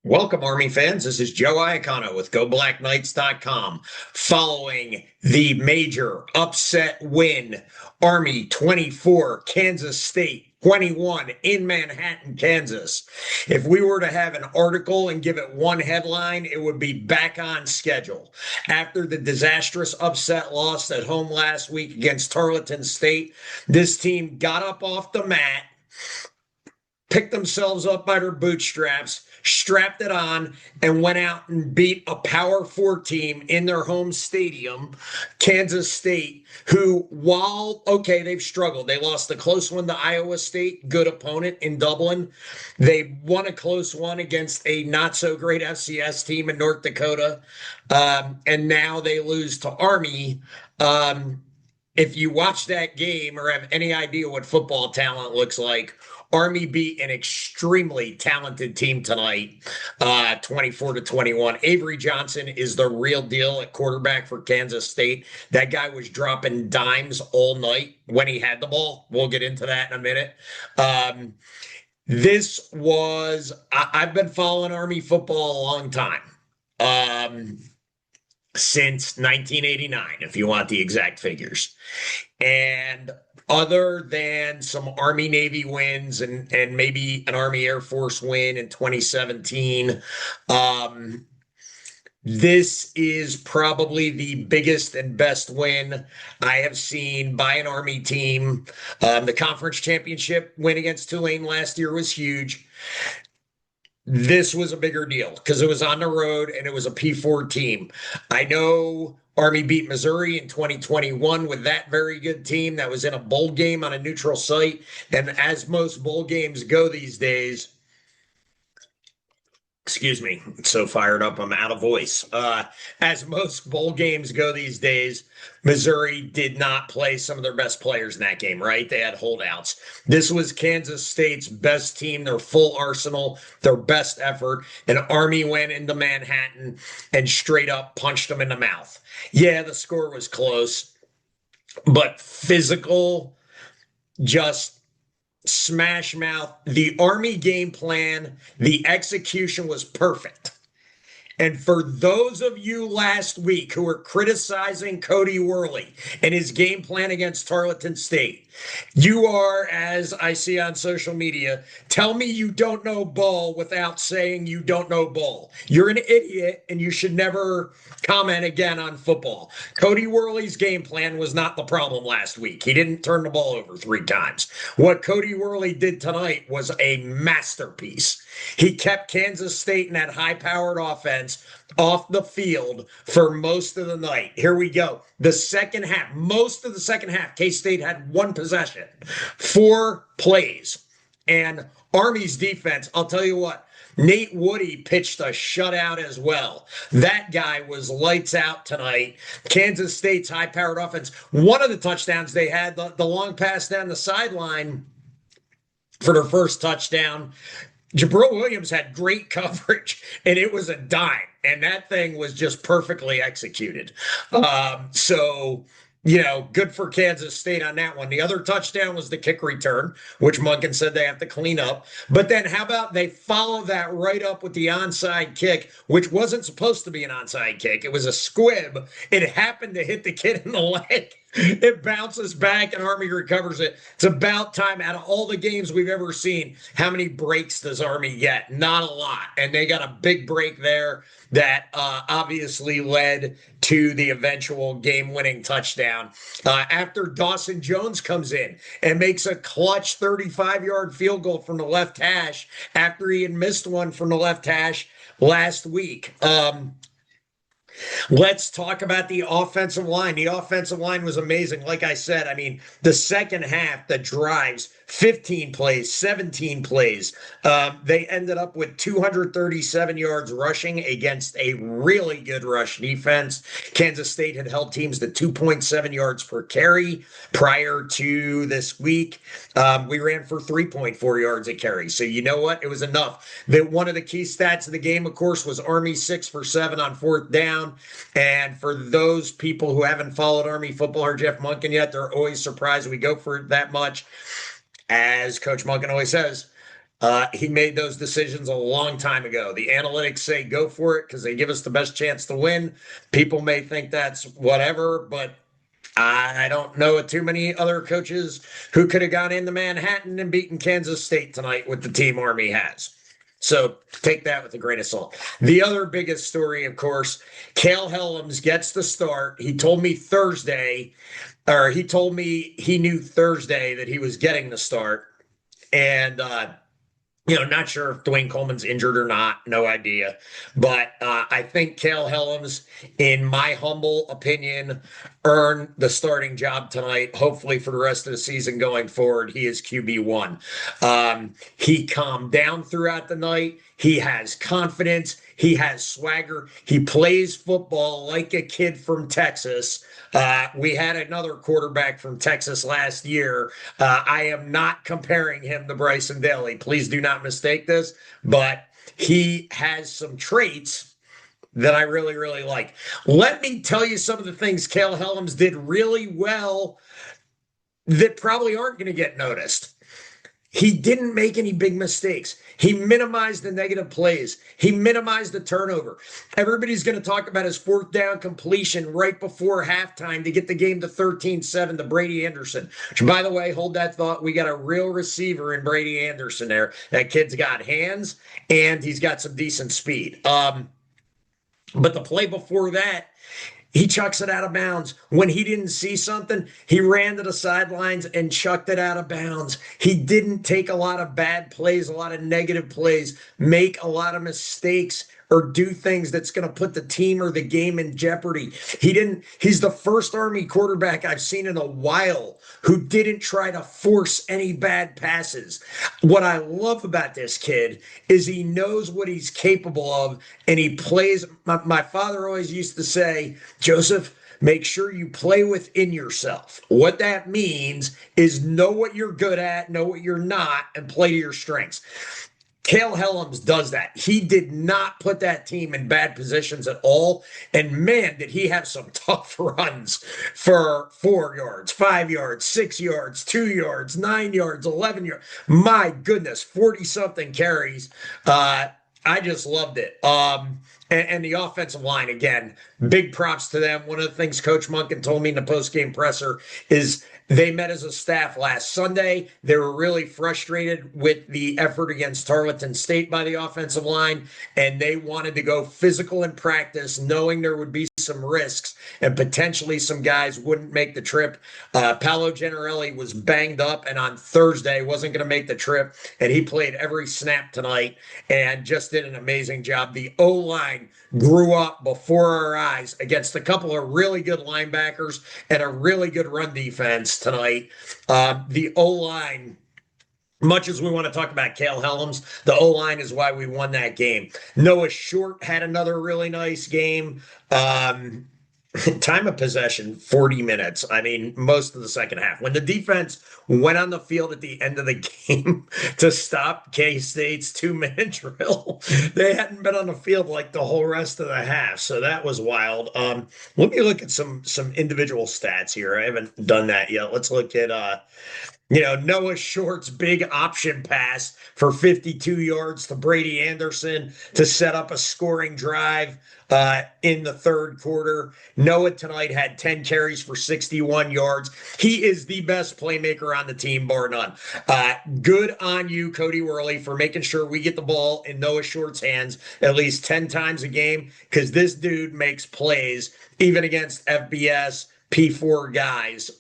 Welcome, Army fans. This is Joe Iacono with GoBlackKnights.com. Following the major upset win, Army 24, Kansas State 21 in Manhattan, Kansas. If we were to have an article and give it one headline, it would be back on schedule. After the disastrous upset loss at home last week against Tarleton State, this team got up off the mat, picked themselves up by their bootstraps, strapped it on, and went out and beat a Power Four team in their home stadium, Kansas State, who, while, okay, they've struggled. They lost a close one to Iowa State, good opponent in Dublin. They won a close one against a not-so-great FCS team in North Dakota, and now they lose to Army. If you watch that game or have any idea what football talent looks like, Army beat an extremely talented team tonight, 24-21. Avery Johnson is the real deal at quarterback for Kansas State. That guy was dropping dimes all night when he had the ball. We'll get into that in a minute. I've been following Army football a long time. Since 1989, if you want the exact figures. And other than some Army Navy wins and maybe an Army Air Force win in 2017, this is probably the biggest and best win I have seen by an Army team. The conference championship win against Tulane last year was huge. This was a bigger deal because it was on the road and it was a P4 team. I know Army beat Missouri in 2021 with that very good team that was in a bowl game on a neutral site. And as most bowl games go these days, excuse me, I'm so fired up, I'm out of voice. As most bowl games go these days, Missouri did not play some of their best players in that game, right? They had holdouts. This was Kansas State's best team, their full arsenal, their best effort. And Army went into Manhattan and straight up punched them in the mouth. Yeah, the score was close, but physical, just smash mouth. The Army game plan, the execution was perfect. And for those of you last week who were criticizing Cody Worley and his game plan against Tarleton State, you are, as I see on social media, tell me you don't know ball without saying you don't know ball. You're an idiot and you should never comment again on football. Cody Worley's game plan was not the problem last week. He didn't turn the ball over 3 times. What Cody Worley did tonight was a masterpiece. He kept Kansas State in that high-powered offense off the field for most of the night. Here we go. The second half, most of the second half, K-State had 1 possession, 4 plays. And Army's defense, I'll tell you what, Nate Woody pitched a shutout as well. That guy was lights out tonight. Kansas State's high-powered offense. One of the touchdowns they had, the long pass down the sideline for their first touchdown, Jabril Williams had great coverage, and it was a dime, and that thing was just perfectly executed. Good for Kansas State on that one. The other touchdown was the kick return, which Munkin said they have to clean up. But then how about they follow that right up with the onside kick, which wasn't supposed to be an onside kick. It was a squib. It happened to hit the kid in the leg. It bounces back and Army recovers it. It's about time. Out of all the games we've ever seen, how many breaks does Army get? Not a lot. And they got a big break there that obviously led to the eventual game-winning touchdown. After Dawson Jones comes in and makes a clutch 35-yard field goal from the left hash after he had missed one from the left hash last week. Let's talk about the offensive line. The offensive line was amazing. Like I said, I mean, the second half, the drives, 15 plays, 17 plays. They ended up with 237 yards rushing against a really good rush defense. Kansas State had held teams to 2.7 yards per carry prior to this week. We ran for 3.4 yards a carry. So you know what? It was enough. One of the key stats of the game, of course, was Army 6 for 7 on 4th down. And for those people who haven't followed Army football or Jeff Munkin yet, they're always surprised we go for it that much. As Coach Munkin always says, He made those decisions a long time ago. The analytics say go for it because they give us the best chance to win. People may think that's whatever, but I don't know too many other coaches who could have gone into Manhattan and beaten Kansas State tonight with the team Army has. So take that with a grain of salt. The other biggest story, of course, Cale Helms gets the start. He told me Thursday, or he told me he knew Thursday that he was getting the start. And not sure if Dwayne Coleman's injured or not. No idea. But I think Cale Helms, in my humble opinion, earned the starting job tonight. Hopefully for the rest of the season going forward, he is QB1. He calmed down throughout the night. He has confidence. He has swagger. He plays football like a kid from Texas. We had another quarterback from Texas last year. I am not comparing him to Bryson Daly. Please do not mistake this, but he has some traits that I really, really like. Let me tell you some of the things Cale Helms did really well that probably aren't going to get noticed. He didn't make any big mistakes. He minimized the negative plays. He minimized the turnover. Everybody's going to talk about his fourth down completion right before halftime to get the game to 13-7 to Brady Anderson. Which, by the way, hold that thought. We got a real receiver in Brady Anderson there. That kid's got hands, and he's got some decent speed. But the play before that, he chucks it out of bounds. When he didn't see something, he ran to the sidelines and chucked it out of bounds. He didn't take a lot of bad plays, a lot of negative plays, make a lot of mistakes, or do things that's going to put the team or the game in jeopardy. He's the first Army quarterback I've seen in a while who didn't try to force any bad passes. What I love about this kid is he knows what he's capable of, and he plays. My father always used to say, Joseph, make sure you play within yourself. What that means is know what you're good at, know what you're not, and play to your strengths. Cale Helms does that. He did not put that team in bad positions at all. And man, did he have some tough runs for 4 yards, 5 yards, 6 yards, 2 yards, 9 yards, 11 yards. My goodness, 40-something carries. I just loved it. And the offensive line, again, big props to them. One of the things Coach Monken told me in the postgame presser is they met as a staff last Sunday. They were really frustrated with the effort against Tarleton State by the offensive line, and they wanted to go physical in practice, knowing there would be some risks and potentially some guys wouldn't make the trip. Paolo Generelli was banged up and on Thursday wasn't going to make the trip, and he played every snap tonight and just did an amazing job. The O-line grew up before our eyes against a couple of really good linebackers and a really good run defense tonight. The O-line, much as we want to talk about Cale Helms, the O-line is why we won that game. Noah Short had another really nice game. Time of possession, 40 minutes. I mean, most of the second half. When the defense went on the field at the end of the game to stop K-State's 2-minute drill, they hadn't been on the field like the whole rest of the half. So that was wild. Let me look at some individual stats here. I haven't done that yet. Let's look at Noah Short's big option pass for 52 yards to Brady Anderson to set up a scoring drive in the third quarter. Noah tonight had 10 carries for 61 yards. He is the best playmaker on the team, bar none. Good on you, Cody Worley, for making sure we get the ball in Noah Short's hands at least 10 times a game, because this dude makes plays even against FBS P4 guys.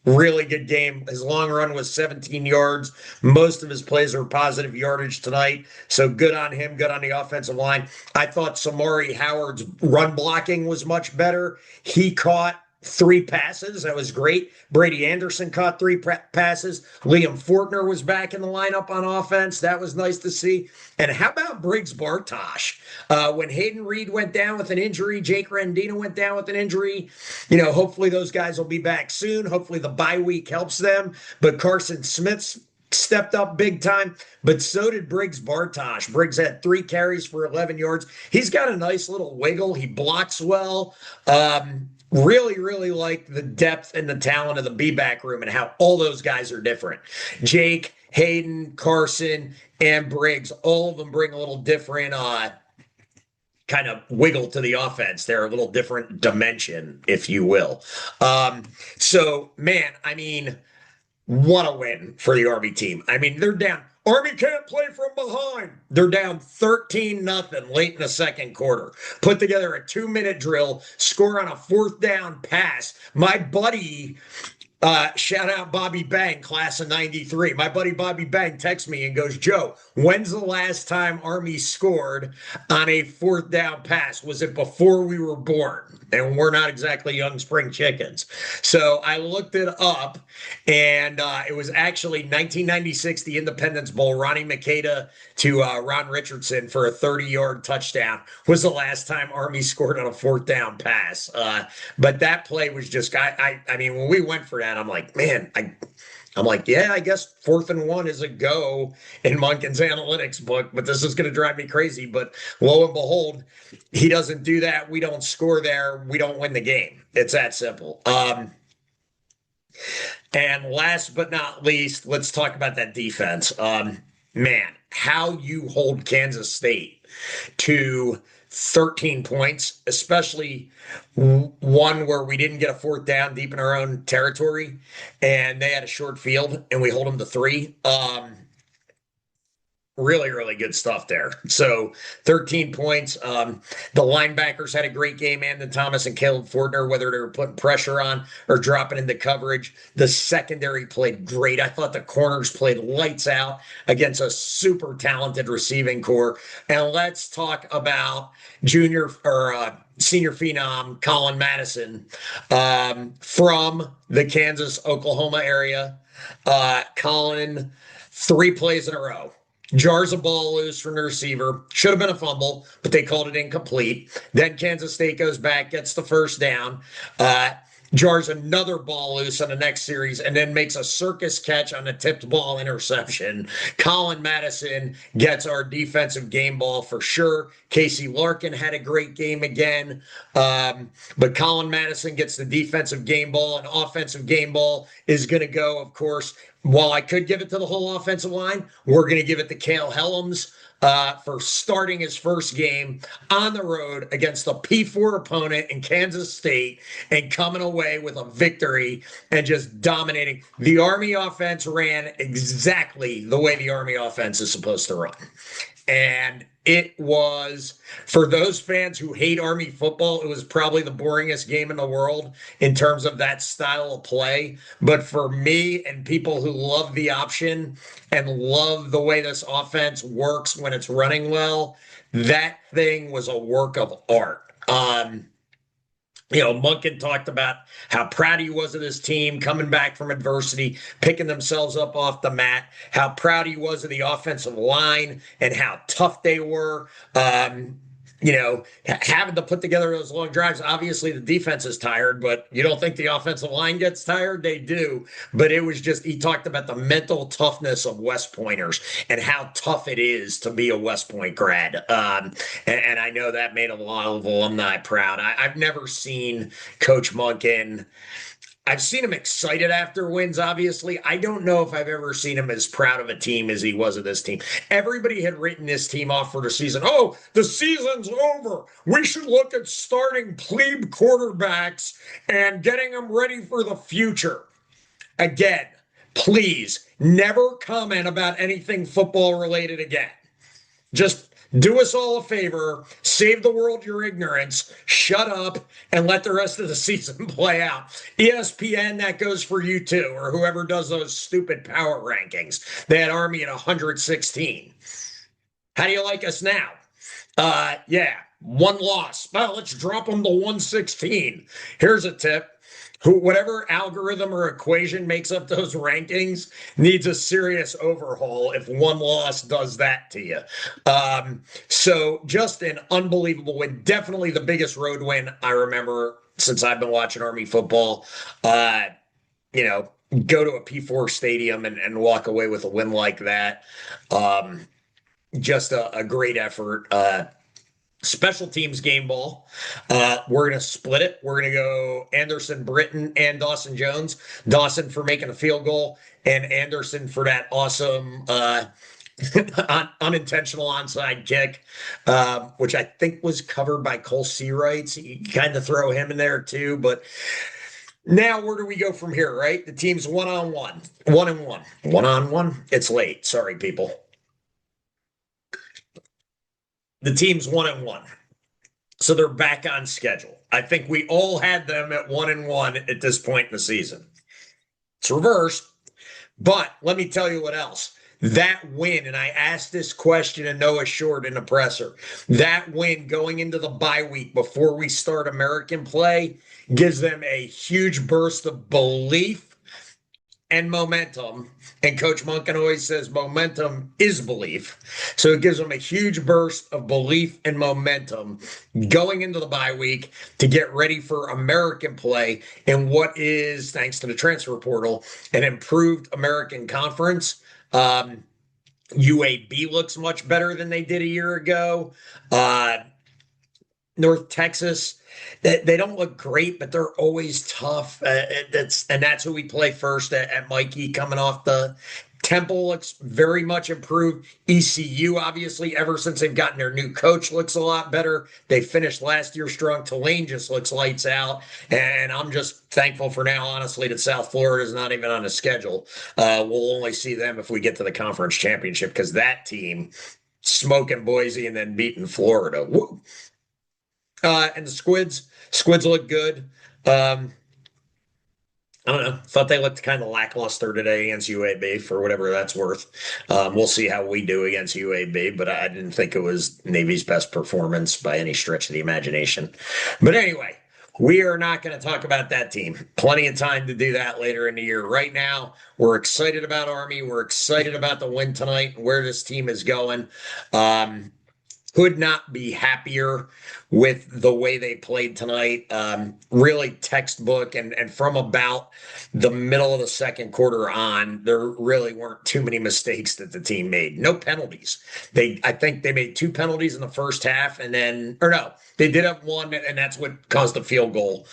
Really good game. His long run was 17 yards. Most of his plays were positive yardage tonight. So good on him. Good on the offensive line. I thought Samari Howard's run blocking was much better. He caught 3 passes. That was great. Brady Anderson caught 3 passes. Liam Fortner was back in the lineup on offense. That was nice to see. And how about Briggs Bartosh? When Hayden Reed went down with an injury, Jake Rendina went down with an injury. Hopefully those guys will be back soon. Hopefully the bye week helps them. But Carson Smith's stepped up big time, but so did Briggs Bartosh. Briggs had 3 carries for 11 yards. He's got a nice little wiggle. He blocks well. Really like the depth and the talent of the B-back room and how all those guys are different. Jake Hayden, Carson, and Briggs, all of them bring a little different kind of wiggle to the offense. They're a little different dimension, if you will. Um, so, man, I mean, what a win for the Army team. I mean, they're down. Army can't play from behind. They're down 13 nothing late in the second quarter. Put together a 2-minute drill, score on a fourth down pass. My buddy, shout out Bobby Bang, class of 93. My buddy Bobby Bang texts me and goes, Joe, when's the last time Army scored on a fourth down pass? Was it before we were born? And we're not exactly young spring chickens. So I looked it up, and it was actually 1996, the Independence Bowl. Ronnie Makeda to Ron Richardson for a 30-yard touchdown was the last time Army scored on a fourth down pass. But that play was just, I mean, when we went for that, I'm like, man, I'm like, yeah, I guess 4th and 1 is a go in Monken's analytics book, but this is going to drive me crazy. But lo and behold, he doesn't do that. We don't score there. We don't win the game. It's that simple. And last but not least, let's talk about that defense. Man, how you hold Kansas State to 13 points, especially one where we didn't get a fourth down deep in our own territory and they had a short field and we hold them to 3. Really, really good stuff there. So 13 points. The linebackers had a great game, Andon Thomas and Caleb Fortner, whether they were putting pressure on or dropping into coverage. The secondary played great. I thought the corners played lights out against a super talented receiving core. And let's talk about junior or senior phenom Colin Madison from the Kansas, Oklahoma area. Colin, 3 plays in a row. Jars a ball loose from the receiver. Should have been a fumble, but they called it incomplete. Then Kansas State goes back, gets the first down. Jars another ball loose on the next series and then makes a circus catch on a tipped ball interception. Colin Madison gets our defensive game ball for sure. Casey Larkin had a great game again. But Colin Madison gets the defensive game ball, and offensive game ball is going to go, of course. While I could give it to the whole offensive line, we're going to give it to Cale Helms for starting his first game on the road against a P4 opponent in Kansas State and coming away with a victory and just dominating. The Army offense ran exactly the way the Army offense is supposed to run. And it was, for those fans who hate Army football, it was probably the boringest game in the world in terms of that style of play. But for me and people who love the option and love the way this offense works when it's running well, that thing was a work of art. Monken talked about how proud he was of this team coming back from adversity, picking themselves up off the mat, how proud he was of the offensive line and how tough they were. Having to put together those long drives. Obviously, the defense is tired, but you don't think the offensive line gets tired? They do. But it was just, he talked about the mental toughness of West Pointers and how tough it is to be a West Point grad. And I know that made a lot of alumni proud. I've never seen Coach Monken. I've seen him excited after wins, obviously. I don't know if I've ever seen him as proud of a team as he was of this team. Everybody had written this team off for the season. Oh, the season's over. We should look at starting plebe quarterbacks and getting them ready for the future. Again, please never comment about anything football related again. Just do us all a favor, save the world your ignorance, shut up, and let the rest of the season play out. ESPN, that goes for you too, or whoever does those stupid power rankings. They had Army at 116. How do you like us now? Yeah, 1 loss. Well, let's drop them to 116. Here's a tip. Whatever algorithm or equation makes up those rankings needs a serious overhaul if 1 loss does that to you. So just an unbelievable win. Definitely the biggest road win I remember since I've been watching Army football. Go to a P4 stadium and walk away with a win like that. Just a great effort. Special teams game ball. We're going to split it. We're going to go Anderson, Britton, and Dawson Jones. Dawson for making a field goal, and Anderson for that awesome unintentional onside kick, which I think was covered by Cole Seawright. So you kind of throw him in there too. But now where do we go from here, right? The team's 1-on-1. 1-1. 1-on-1. It's late. Sorry, people. The team's 1-1. So they're back on schedule. I think we all had them at 1-1 at this point in the season. It's reversed, but let me tell you what else. That win, and I asked this question to Noah Short in the presser, that win going into the bye week before we start American play gives them a huge burst of belief and momentum. And Coach Monken always says momentum is belief. So it gives them a huge burst of belief and momentum going into the bye week to get ready for American play in what is, thanks to the transfer portal, an improved American conference. UAB looks much better than they did a year ago. North Texas, they don't look great, but they're always tough. That's who we play first at Mikey coming off the Temple looks very much improved. ECU, obviously, ever since they've gotten their new coach, looks a lot better. They finished last year strong. Tulane just looks lights out. And I'm just thankful for now, honestly, that South Florida is not even on the schedule. We'll only see them if we get to the conference championship because that team smoking Boise and then beating Florida. Woo. And the Squids look good. I don't know. Thought they looked kind of lackluster today against UAB for whatever that's worth. We'll see how we do against UAB, but I didn't think it was Navy's best performance by any stretch of the imagination. But anyway, we are not going to talk about that team. Plenty of time to do that later in the year. Right now, we're excited about Army. We're excited about the win tonight and where this team is going. Could not be happier with the way they played tonight. Really textbook, and from about the middle of the second quarter on, there really weren't too many mistakes that the team made. No penalties. I think they made 2 penalties in the first half, and then, or no, they did have one, and that's what caused the field goal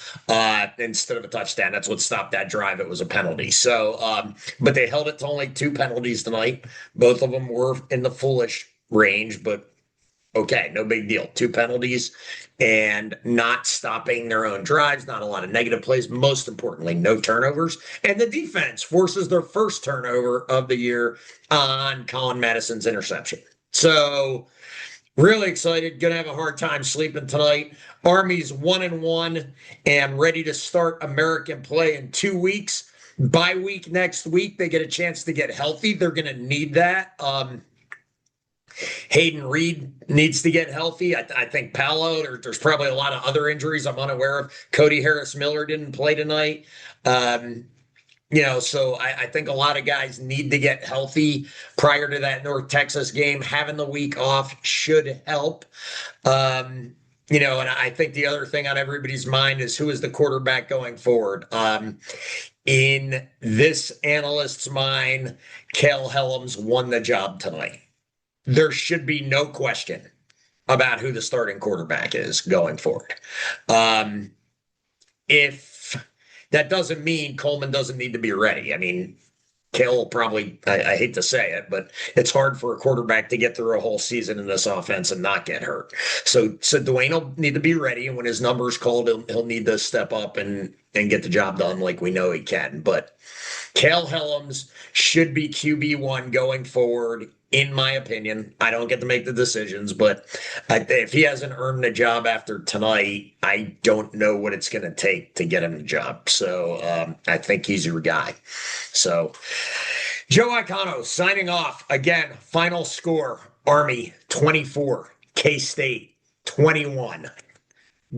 instead of a touchdown. That's what stopped that drive. It was a penalty. So, but they held it to only 2 penalties tonight. Both of them were in the foolish range, but okay, no big deal. 2 penalties and not stopping their own drives, not a lot of negative plays. Most importantly, no turnovers. And the defense forces their first turnover of the year on Colin Madison's interception. So really excited. Going to have a hard time sleeping tonight. Army's 1-1 and ready to start American play in 2 weeks. Bye week next week, they get a chance to get healthy. They're going to need that. Hayden Reed needs to get healthy. I think Paolo, there's probably a lot of other injuries I'm unaware of. Cody Harris-Miller didn't play tonight. So I think a lot of guys need to get healthy prior to that North Texas game. Having the week off should help. And I think the other thing on everybody's mind is who is the quarterback going forward. In this analyst's mind, Cale Helms won the job tonight. There should be no question about who the starting quarterback is going forward. If that doesn't mean Coleman doesn't need to be ready. I mean, Cale probably, I hate to say it, but it's hard for a quarterback to get through a whole season in this offense and not get hurt. So Dwayne will need to be ready, and when his number's called, he'll need to step up and get the job done like we know he can. But Cale Helms should be QB1 going forward, in my opinion. I don't get to make the decisions, but if he hasn't earned the job after tonight, I don't know what it's going to take to get him the job. So I think he's your guy. So Joe Iacono signing off. Again, final score, Army 24, K-State 21.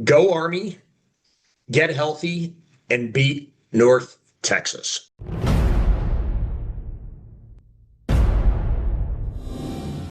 Go Army, get healthy, and beat North Texas.